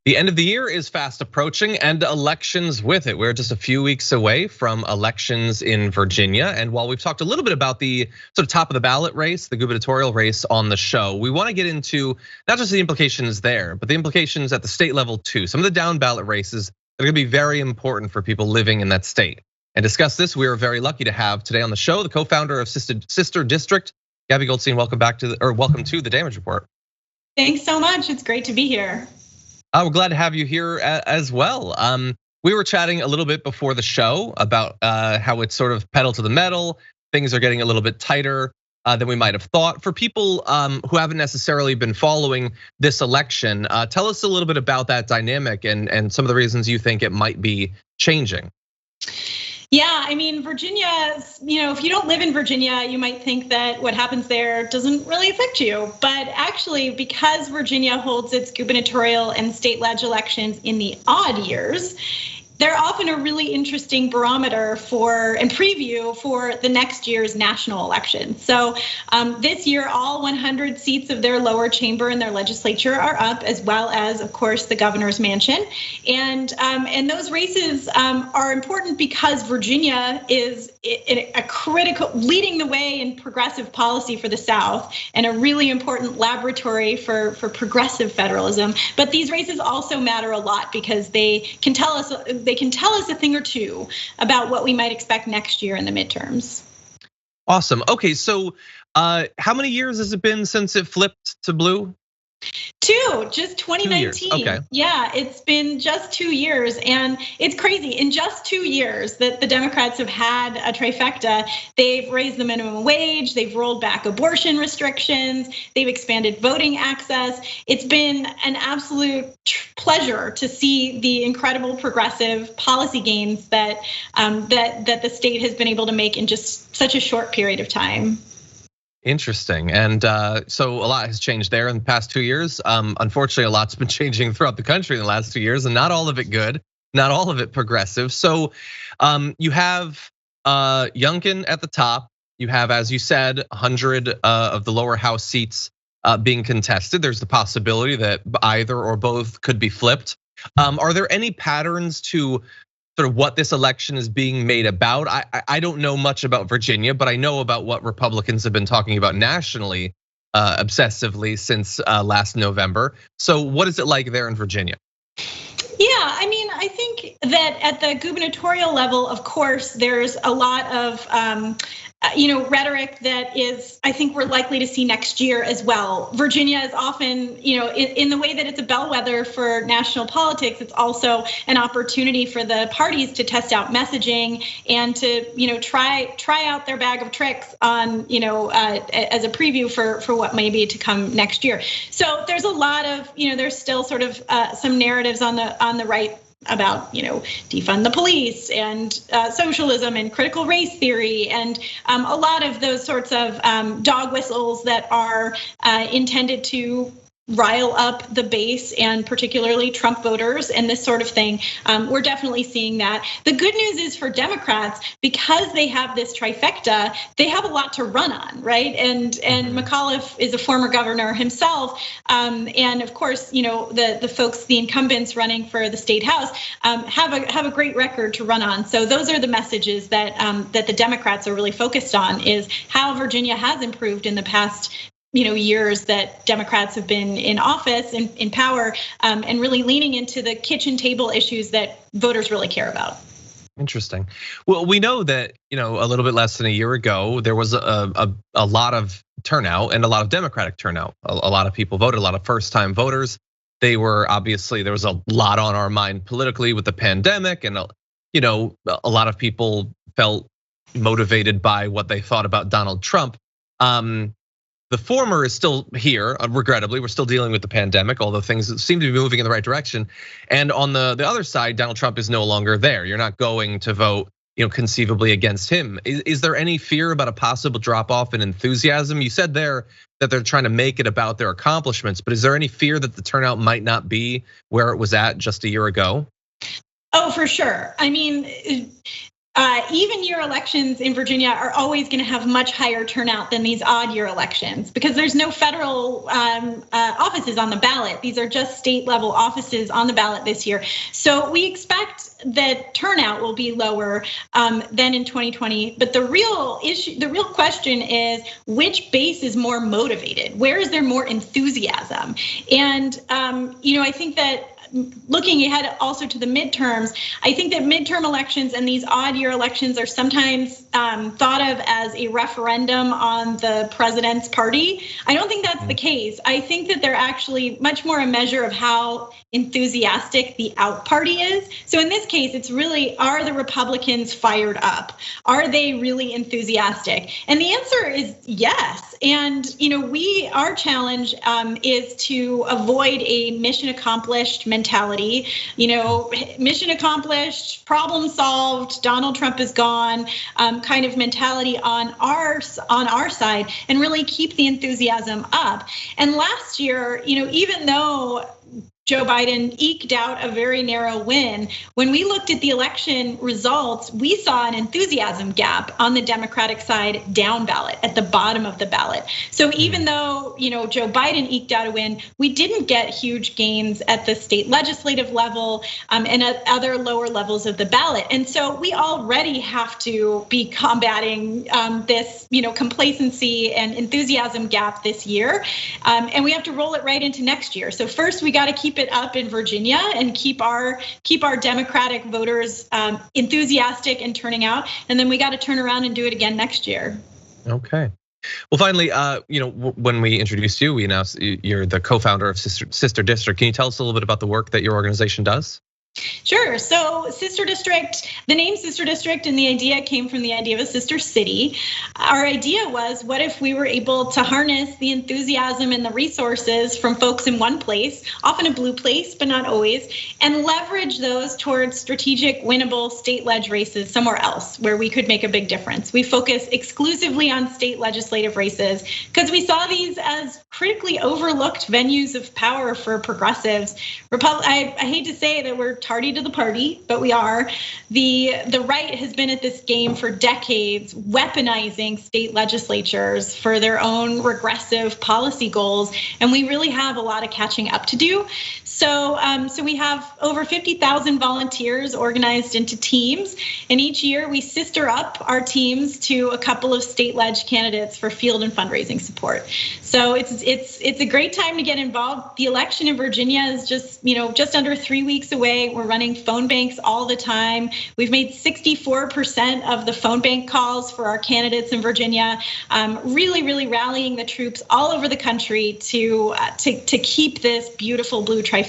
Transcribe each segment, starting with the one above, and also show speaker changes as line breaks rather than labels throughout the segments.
The end of the year is fast approaching and elections with it. We're just a few weeks away from elections in Virginia. And while we've talked a little bit about the sort of top of the ballot race, the gubernatorial race on the show, we want to get into not just the implications there, but the implications at the state level too. Some of the down ballot races that are going to be very important for people living in that state. And discuss this, we are very lucky to have today on the show the co-founder of Sister District, Gaby Goldstein. Welcome to the Damage Report.
Thanks so much. It's great to be here.
We're glad to have you here as well. We were chatting a little bit before the show about how it's sort of pedal to the metal. Things are getting a little bit tighter than we might have thought. For people who haven't necessarily been following this election, tell us a little bit about that dynamic and some of the reasons you think it might be changing.
Yeah, I mean, Virginia, if you don't live in Virginia, you might think that what happens there doesn't really affect you. But actually, because Virginia holds its gubernatorial and state leg elections in the odd years, they're often a really interesting barometer and preview for the next year's national election. So this year, all 100 seats of their lower chamber in their legislature are up, as well as, of course, the governor's mansion. And those races are important because Virginia is a critical, leading the way in progressive policy for the South and a really important laboratory for progressive federalism. But these races also matter a lot because they can tell us a thing or two about what we might expect next year in the midterms.
Awesome. Okay, so how many years has it been since it flipped to blue?
Just 2019.
Okay.
Yeah, it's been just 2 years, and it's crazy. In just 2 years that the Democrats have had a trifecta, they've raised the minimum wage, they've rolled back abortion restrictions, they've expanded voting access. It's been an absolute pleasure to see the incredible progressive policy gains that the state has been able to make in just such a short period of time.
Interesting. And so a lot has changed there in the past 2 years. Unfortunately, a lot's been changing throughout the country in the last 2 years, and not all of it good, not all of it progressive. So you have Youngkin at the top. You have, as you said, 100 of the lower house seats being contested. There's the possibility that either or both could be flipped. Are there any patterns to sort of what this election is being made about? I don't know much about Virginia, but I know about what Republicans have been talking about nationally, obsessively since last November. So what is it like there in Virginia?
Yeah, I mean, I think that at the gubernatorial level, of course, there's a lot of rhetoric that is, I think we're likely to see next year as well. Virginia is often, in the way that it's a bellwether for national politics, it's also an opportunity for the parties to test out messaging and to, try out their bag of tricks on, as a preview for what may be to come next year. So there's a lot of, there's still sort of some narratives on the right about defund the police and socialism and critical race theory and a lot of those sorts of dog whistles that are intended to rile up the base and particularly Trump voters and this sort of thing. We're definitely seeing that. The good news is for Democrats, because they have this trifecta, they have a lot to run on, right? And McAuliffe is a former governor himself. And of course, the folks, the incumbents running for the state house have a great record to run on. So those are the messages that the Democrats are really focused on, is how Virginia has improved in the past years that Democrats have been in office and in power, and really leaning into the kitchen table issues that voters really care about.
Interesting. Well, we know that, a little bit less than a year ago, there was a lot of turnout and a lot of Democratic turnout. A lot of people voted, a lot of first-time voters. There was a lot on our mind politically with the pandemic, and a lot of people felt motivated by what they thought about Donald Trump. The former is still here, regrettably. We're still dealing with the pandemic, although things seem to be moving in the right direction. And on the other side, Donald Trump is no longer there. You're not going to vote, conceivably against him. Is there any fear about a possible drop off in enthusiasm? You said there that they're trying to make it about their accomplishments, but is there any fear that the turnout might not be where it was at just a year ago?
Oh, for sure. I mean, even year elections in Virginia are always going to have much higher turnout than these odd year elections because there's no federal offices on the ballot. These are just state level offices on the ballot this year. So we expect that turnout will be lower than in 2020. But the real issue, the real question is which base is more motivated? Where is there more enthusiasm? And I think that looking ahead also to the midterms, I think that midterm elections and these odd year elections are sometimes thought of as a referendum on the president's party. I don't think that's the case. I think that they're actually much more a measure of how enthusiastic the out party is. So in this case, it's really, are the Republicans fired up? Are they really enthusiastic? And the answer is yes. And our challenge is to avoid a mission accomplished mentality. Mission accomplished, problem solved, Donald Trump is gone, kind of mentality on our side, and really keep the enthusiasm up. And last year, even though Joe Biden eked out a very narrow win, when we looked at the election results, we saw an enthusiasm gap on the Democratic side down ballot at the bottom of the ballot. So even though Joe Biden eked out a win, we didn't get huge gains at the state legislative level and at other lower levels of the ballot. And so we already have to be combating this complacency and enthusiasm gap this year. And we have to roll it right into next year. So first we got to keep it up in Virginia and keep our Democratic voters enthusiastic and turning out, and then we got to turn around and do it again next year.
Okay. Well, finally, when we introduced you, we announced you're the co-founder of Sister District. Can you tell us a little bit about the work that your organization does?
Sure. So Sister District, the name Sister District and the idea came from the idea of a sister city. Our idea was, what if we were able to harness the enthusiasm and the resources from folks in one place, often a blue place, but not always, and leverage those towards strategic, winnable state leg races somewhere else where we could make a big difference. We focus exclusively on state legislative races because we saw these as critically overlooked venues of power for progressives. I hate to say that we're tardy to the party, but we are. The right has been at this game for decades, weaponizing state legislatures for their own regressive policy goals, and we really have a lot of catching up to do. So we have over 50,000 volunteers organized into teams, and each year we sister up our teams to a couple of state leg candidates for field and fundraising support. So it's a great time to get involved. The election in Virginia is just under 3 weeks away. We're running phone banks all the time. We've made 64% of the phone bank calls for our candidates in Virginia. Really rallying the troops all over the country to keep this beautiful blue trifecta.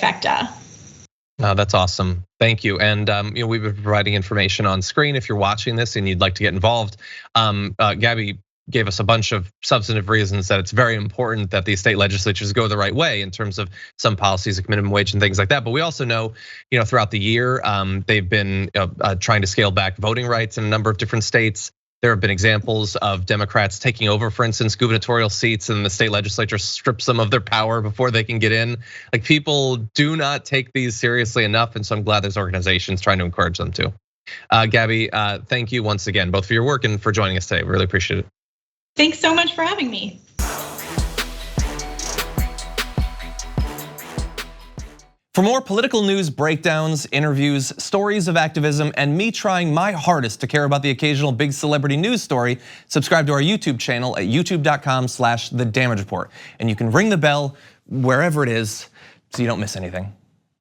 That's awesome. Thank you. And we've been providing information on screen if you're watching this and you'd like to get involved. Gaby gave us a bunch of substantive reasons that it's very important that these state legislatures go the right way in terms of some policies like minimum wage and things like that. But we also know, throughout the year, they've been trying to scale back voting rights in a number of different states. There have been examples of Democrats taking over, for instance, gubernatorial seats, and the state legislature strips them of their power before they can get in. Like, people do not take these seriously enough, and so I'm glad there's organizations trying to encourage them to. Gaby, thank you once again, both for your work and for joining us today. We really appreciate it.
Thanks so much for having me.
For more political news breakdowns, interviews, stories of activism, and me trying my hardest to care about the occasional big celebrity news story, subscribe to our YouTube channel at youtube.com/The Damage Report. And you can ring the bell wherever it is so you don't miss anything.